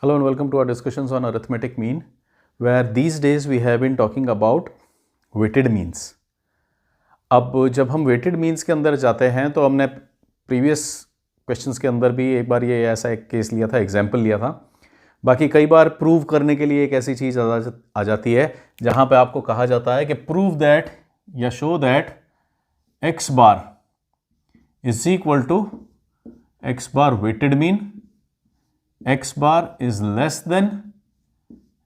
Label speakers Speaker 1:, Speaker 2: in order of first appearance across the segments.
Speaker 1: Hello and welcome to our discussions on arithmetic mean, where these days we have been talking about weighted means. अब जब हम weighted means के अंदर जाते हैं तो हमने previous questions के अंदर भी एक बार ये ऐसा एक केस लिया था, एग्जाम्पल लिया था. बाकी कई बार प्रूव करने के लिए एक ऐसी चीज़ आ जाती है जहाँ पे आपको कहा जाता है कि प्रूव दैट या show that x bar is equal to x bar weighted mean, x bar is less than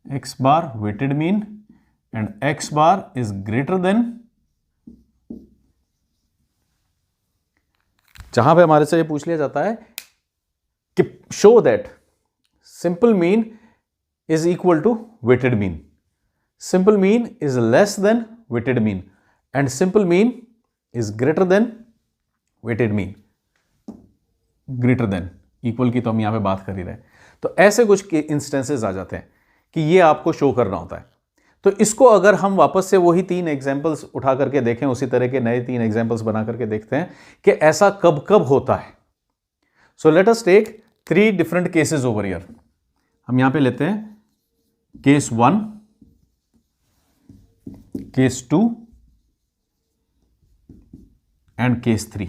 Speaker 1: x bar weighted mean and x bar is greater than, जहां पे हमारे से ये पूछ लिया जाता है कि show that simple mean is equal to weighted mean, simple mean is less than weighted mean and simple mean is greater than weighted mean. Greater than equal की तो हम यहां पे बात कर ही रहे हैं. तो ऐसे कुछ इंस्टेंसेस आ जाते हैं कि ये आपको शो करना होता है. तो इसको अगर हम वापस से वही 3 एग्जांपल्स उठा करके देखें, उसी तरह के नए 3 एग्जांपल्स बना करके देखते हैं कि ऐसा कब कब होता है. So let us take 3 different cases over here. हम यहां पे लेते हैं केस 1, केस 2 एंड केस 3.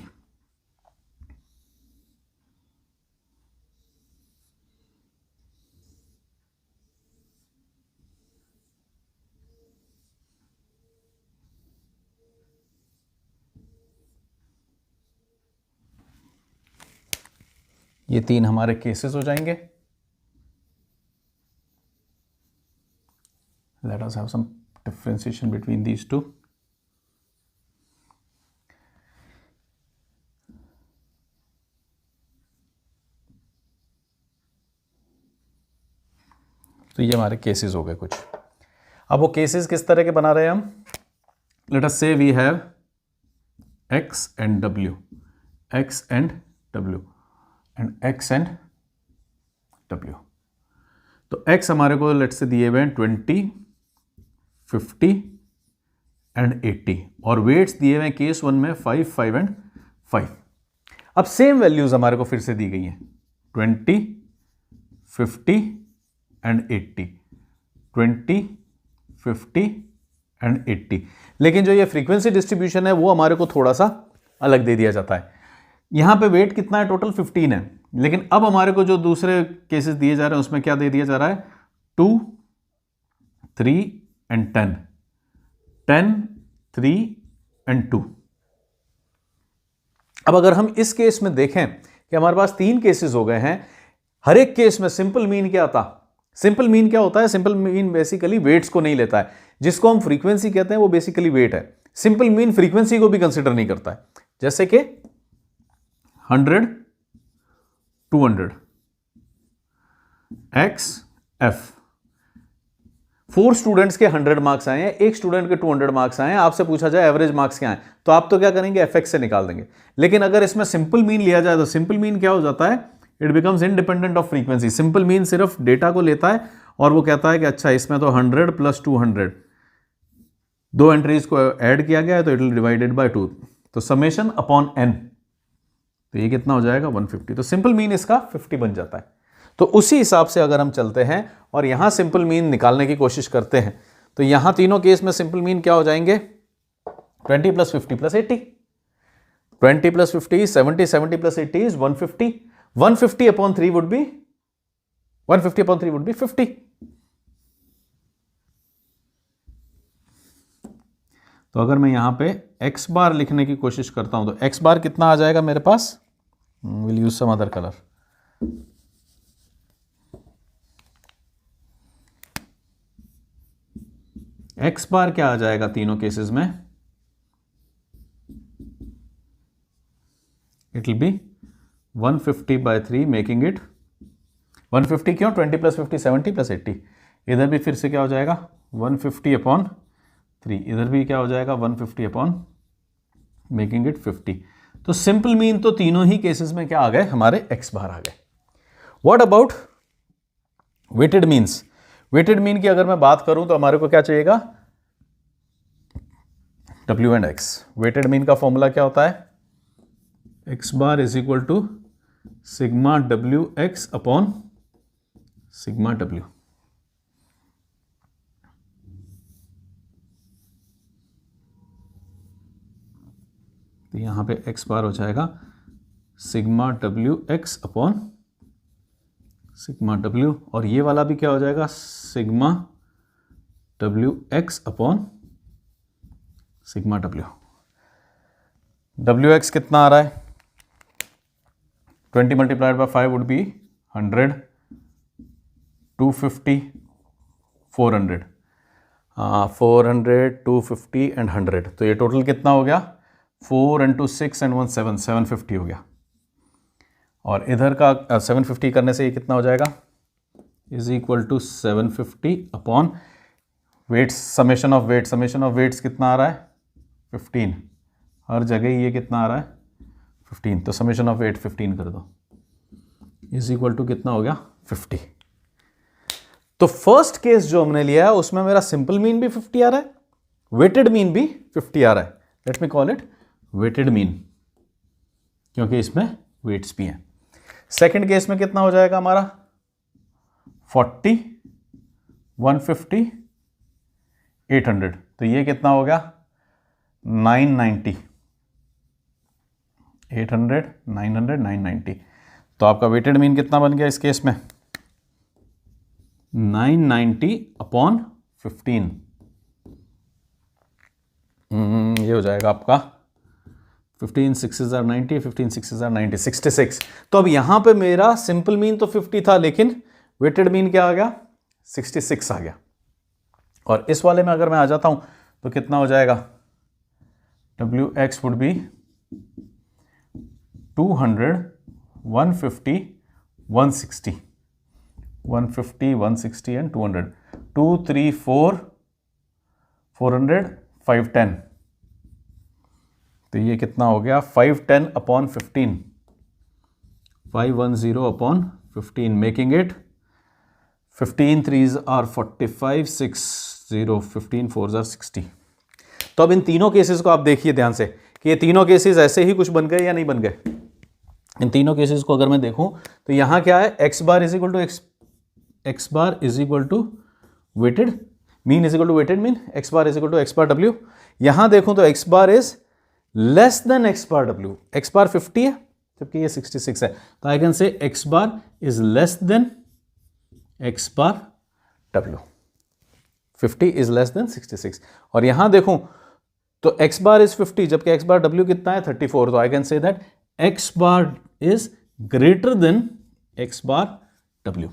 Speaker 1: ये 3 हमारे केसेस हो जाएंगे. Let us have some differentiation between these two. तो ये हमारे केसेस हो गए कुछ. अब वो केसेस किस तरह के बना रहे हैं हम? Let us say we have x and w, x and w and x and w. तो x हमारे को लेट से दिए हुए हैं 20, 50 एंड 80 और वेट्स दिए हुए हैं केस 1 में 5, 5 एंड 5. अब सेम वैल्यूज हमारे को फिर से दी गई हैं 20, 50 एंड 80, 20, 50 एंड 80. लेकिन जो ये फ्रीक्वेंसी डिस्ट्रीब्यूशन है वो हमारे को थोड़ा सा अलग दे दिया जाता है. यहां पे वेट कितना है? टोटल 15 है. लेकिन अब हमारे को जो दूसरे केसेस दिए जा रहे हैं उसमें क्या दे दिया जा रहा है? 2, 3 एंड 10, 10, 3 एंड 2. अब अगर हम इस केस में देखें कि हमारे पास 3 केसेस हो गए हैं, हर एक केस में सिंपल मीन क्या था? सिंपल मीन क्या होता है? सिंपल मीन बेसिकली वेट्स को नहीं लेता है. जिसको हम फ्रीक्वेंसी कहते हैं वो बेसिकली वेट है. सिंपल मीन फ्रीक्वेंसी को भी कंसिडर नहीं करता है. जैसे कि 100, 200, x, f. 4 स्टूडेंट्स के 100 मार्क्स आए हैं, एक स्टूडेंट के 200 मार्क्स आए हैं. आपसे पूछा जाए एवरेज मार्क्स क्या हैं, तो आप तो क्या करेंगे? fx से निकाल देंगे. लेकिन अगर इसमें सिंपल मीन लिया जाए तो सिंपल मीन क्या हो जाता है? It becomes independent of frequency. Simple mean सिर्फ डेटा को लेता है और वो कहता है कि अच्छा इसमें तो 100 प्लस 200 2 एंट्रीज को ऐड किया गया है तो इट विल डिवाइडेड बाय 2. तो समेशन अपॉन n, तो ये कितना हो जाएगा? 150. तो सिंपल मीन इसका 50 बन जाता है. तो उसी हिसाब से अगर हम चलते हैं और यहां सिंपल मीन निकालने की कोशिश करते हैं तो यहां तीनों केस में सिंपल मीन क्या हो जाएंगे? 20 plus 50 plus 80. 20 plus 50 is 70, 70 plus 80 is 150. 150 upon 3 would be 150 upon 3 would be 50. तो अगर मैं यहां पे x बार लिखने की कोशिश करता हूं तो x बार कितना आ जाएगा मेरे पास? Will use some other colour. x bar क्या आ जाएगा तीनों केसेस में? It will be 150 by 3 making it 150. क्यों? 20 प्लस 50 70 प्लस 80. इधर भी फिर से क्या हो जाएगा? 150 अपॉन 3. इधर भी क्या हो जाएगा? 150 अपॉन मेकिंग इट 50. तो सिंपल मीन तो तीनों ही केसेस में क्या आ गए? हमारे x बार आ गए. What about weighted means? Weighted mean की अगर मैं बात करूं तो हमारे को क्या चाहिएगा? w and x. Weighted mean का फॉर्मूला क्या होता है? x bar is equal to sigma w x upon sigma W. तो यहाँ पे एक्स बार हो जाएगा sigma W X upon sigma W, और ये वाला भी क्या हो जाएगा sigma W X upon sigma W. W X कितना आ रहा है 20 multiplied by 5 would be 100, 250, 400, 400, 250 and 100। तो ये टोटल कितना हो गया 4 × 6 एंड 1 7, 750 हो गया। और इधर का 750 करने से ये कितना हो जाएगा is equal to 750 upon weights, summation of weights कितना आ रहा है 15, हर जगह ये कितना आ रहा है 15, तो समेशन ऑफ वेट 15 कर दो इज इक्वल टू कितना हो गया 50। तो फर्स्ट केस जो हमने लिया है उसमें मेरा सिंपल मीन भी 50 आ रहा है, वेटेड मीन भी 50 आ रहा है। Let me call it weighted mean, क्योंकि इसमें वेट्स भी हैं। सेकंड केस में कितना हो जाएगा हमारा 40, 150, 800, तो ये कितना हो गया 990, 800, 900, 990। तो आपका वेटेड मीन कितना बन गया इस केस में 990 अपॉन 15, ये हो जाएगा आपका 15 6 are 90, 15 6 are 90, 66। तो अब यहां पे मेरा सिंपल मीन तो 50 था, लेकिन वेटेड मीन क्या आ गया 66 आ गया। और इस वाले में अगर मैं आ जाता हूं तो कितना हो जाएगा W x would be 200, 150, 160, 150, 160 and 200, 2 3 4 400, 510। तो ये कितना हो गया 510 upon 15, 510 upon 15, making it 15 3s are 45, 6 0, 15 4s are 60। तो अब इन तीनों केसेस को आप देखिए ध्यान से कि ये तीनों केसेस ऐसे ही कुछ बन गए या नहीं बन गए। इन तीनों केसेस को अगर मैं देखूं तो यहां क्या है x bar is equal to weighted mean is equal to weighted mean, x bar is equal to x bar डब्ल्यू। यहां देखूं तो x bar is less than x bar डब्ल्यू, एक्स बार 50 है जबकि ये 66 है, तो I can say x bar is less than x bar डब्ल्यू, 50 इज लेस देन 66। और यहां देखूं तो एक्स बार इज 50 जबकि एक्स बार डब्ल्यू कितना है 34, तो I can say that x bar is greater than x bar W.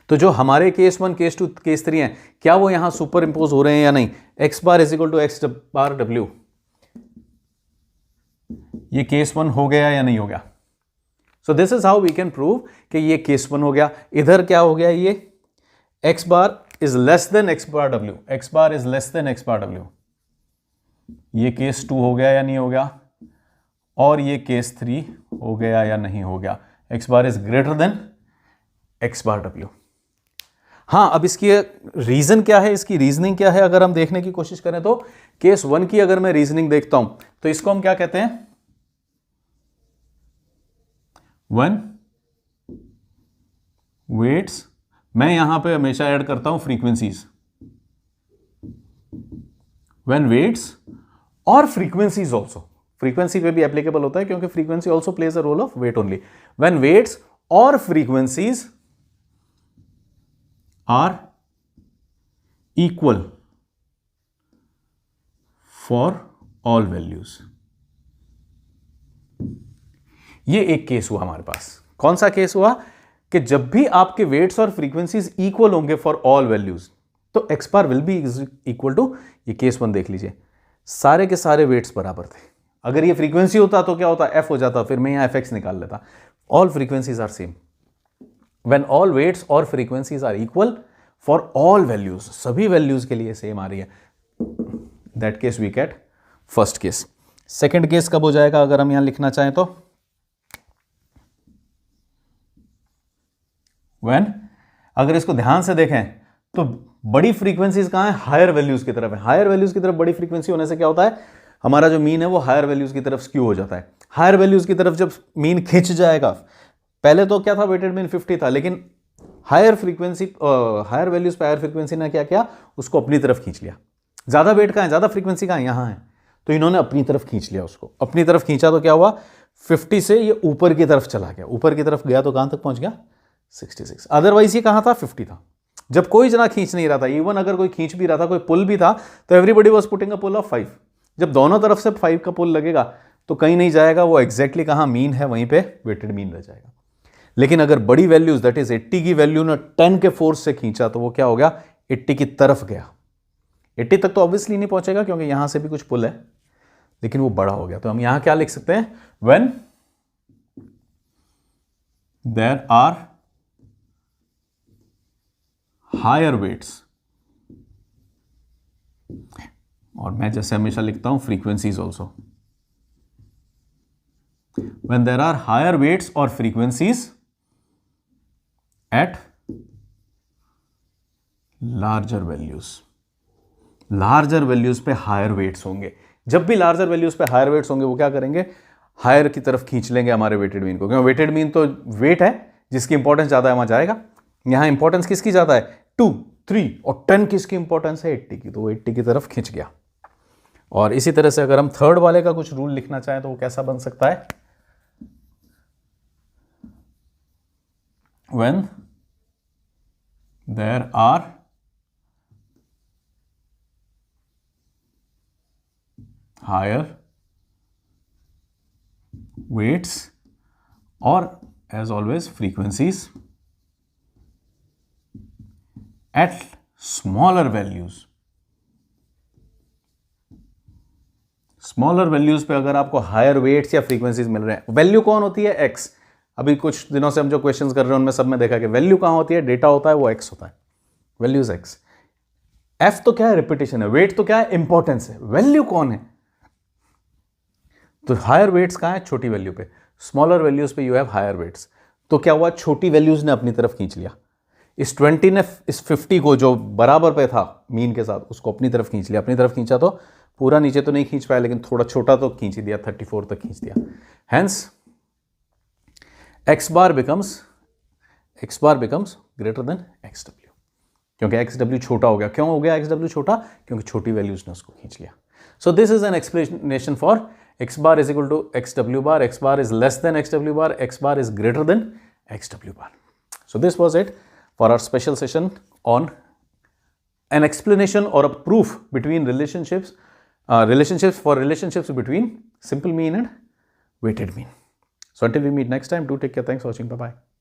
Speaker 1: तो जो हमारे केस 1, केस 2, केस 3 हैं, क्या वो यहां सुपर इंपोज हो रहे हैं या नहीं, X bar is equal to x bar W, ये केस 1 हो गया या नहीं हो गया। So this is how we can prove कि ये केस 1 हो गया। इधर क्या हो गया, ये x bar is less than x bar डब्ल्यू, x bar is less than x bar W, ये केस 2 हो गया या नहीं हो गया, और ये केस 3 हो गया या नहीं हो गया, x bar is greater than x bar W. हाँ, अब इसकी रीजन क्या है, इसकी रीजनिंग क्या है, अगर हम देखने की कोशिश करें तो केस 1 की अगर मैं रीजनिंग देखता हूं तो इसको हम क्या कहते हैं, वन वेट्स, मैं यहां पे हमेशा ऐड करता हूं फ्रीक्वेंसीज, व्हेन वेट्स और फ्रीक्वेंसीज ऑल्सो, फ्रीक्वेंसी पे भी एप्लीकेबल होता है क्योंकि frequency also plays a role of weight only, when weights और frequencies are equal for all values. ये एक केस हुआ हमारे पास। कौन सा केस हुआ कि जब भी आपके वेट्स और फ्रीक्वेंसीज इक्वल होंगे फॉर ऑल वैल्यूज तो x bar will be equal to, ये केस 1 देख लीजिए, सारे के सारे वेट्स बराबर थे। अगर ये फ्रीक्वेंसी होता तो क्या होता, एफ हो जाता, फिर मैं यहां एफ एक्स निकाल लेता। All frequencies are same, when all weights और frequencies are equal for all values, सभी वैल्यूज के लिए सेम आ रही है, that case we get first case. Second case कब हो जाएगा अगर हम यहां लिखना चाहें तो, व्हेन, अगर इसको ध्यान से देखें तो बड़ी फ्रीक्वेंसीज कहां है, हायर वैल्यूज की तरफ है। हायर वैल्यूज की तरफ बड़ी फ्रीक्वेंसी होने से क्या होता है, हमारा जो मीन है वो हायर वैल्यूज की तरफ स्क्यू हो जाता है। हायर वैल्यूज की तरफ जब मीन खिंच जाएगा, पहले तो क्या था वेटेड मीन 50 था, लेकिन हायर फ्रीक्वेंसी, हायर वैल्यूज पे हायर फ्रीक्वेंसी ने क्या किया, उसको अपनी तरफ खींच लिया। ज़्यादा वेट कहाँ है, ज़्यादा फ्रीक्वेंसी कहाँ है, यहाँ है, तो इन्होंने अपनी तरफ खींच लिया उसको। अपनी तरफ खींचा तो क्या हुआ, 50 से ये ऊपर की तरफ चला गया, ऊपर की तरफ गया तो कहाँ तक पहुँच गया, 66। अदरवाइज ये कहाँ था, 50 था। जब कोई जना खींच नहीं रहा था, इवन अगर कोई खींच भी रहा था, कोई पुल भी था, तो everybody was putting a pull of 5। जब दोनों तरफ से 5 का पुल लगेगा तो कहीं नहीं जाएगा, वो एग्जैक्टली कहाँ मीन है वहीं पे वेटेड मीन रह जाएगा। लेकिन अगर बड़ी वैल्यूज दैट इज 80 की वैल्यू ने 10 के फोर्स से खींचा तो वो क्या हो गया, 80 की तरफ गया। 80 तक तो ऑब्वियसली नहीं पहुंचेगा क्योंकि यहां से भी कुछ पुल है, लेकिन वो बड़ा हो गया। तो हम यहां क्या लिख सकते हैं, when there are higher weights, और मैं जैसे हमेशा लिखता हूं frequencies also, when there are higher weights और frequencies at larger values. Larger values पे हायर वेट्स होंगे। जब भी लार्जर वैल्यूज पे हायर वेट्स होंगे वो क्या करेंगे, हायर की तरफ खींच लेंगे हमारे वेटेड मीन को, क्योंकि वेटेड मीन तो वेट है जिसकी इंपॉर्टेंस ज्यादा है वहां जाएगा। यहां इंपॉर्टेंस किसकी ज्यादा है, 2, 3 और 10 किसकी इंपॉर्टेंस है, 80 की, तो वो 80 की तरफ खींच गया। और इसी तरह से अगर हम थर्ड वाले का कुछ रूल लिखना चाहें तो वो कैसा बन सकता है, when there are higher weights or as always frequencies at smaller values। Smaller values पे अगर आपको हायर वेट्स या फ्रीक्वेंसीज मिल रहे हैं, वैल्यू कौन होती है, एक्स। अभी कुछ दिनों से हम जो क्वेश्चंस कर रहे हैं उनमें सब में देखा कि वैल्यू कहां होती है, डेटा होता है वो एक्स होता है, वैल्यूज एक्स। एफ तो क्या है, रिपीटेशन है, वेट तो क्या है, इंपॉर्टेंस है, वैल्यू कौन है, तो हायर वेट्स कहां है, छोटी वैल्यू पे। स्मॉलर वैल्यूज पे यू हैव हायर वेट्स। तो क्या हुआ, छोटी वैल्यूज ने अपनी तरफ खींच लिया। इस 20 ने इस 50 को जो बराबर पे था मीन के साथ, उसको अपनी तरफ खींच लिया। अपनी तरफ खींचा तो पूरा नीचे तो नहीं खींच पाया, लेकिन थोड़ा छोटा तो खींच ही दिया, 34 तक खींच दिया। Hence x bar becomes greater than x डब्ल्यू, क्योंकि एक्स डब्ल्यू छोटा हो गया। क्यों हो गया एक्स डब्ल्यू छोटा, क्योंकि छोटी वैल्यूज ने उसको खींच लिया। So this is an explanation for X bar is equal to X W bar, X bar is less than x W bar, X bar is greater than x W bar. So this was it for our special session on an explanation or a proof between relationships between simple mean and weighted mean. So until we meet next time, do take care. Thanks for watching. Bye bye.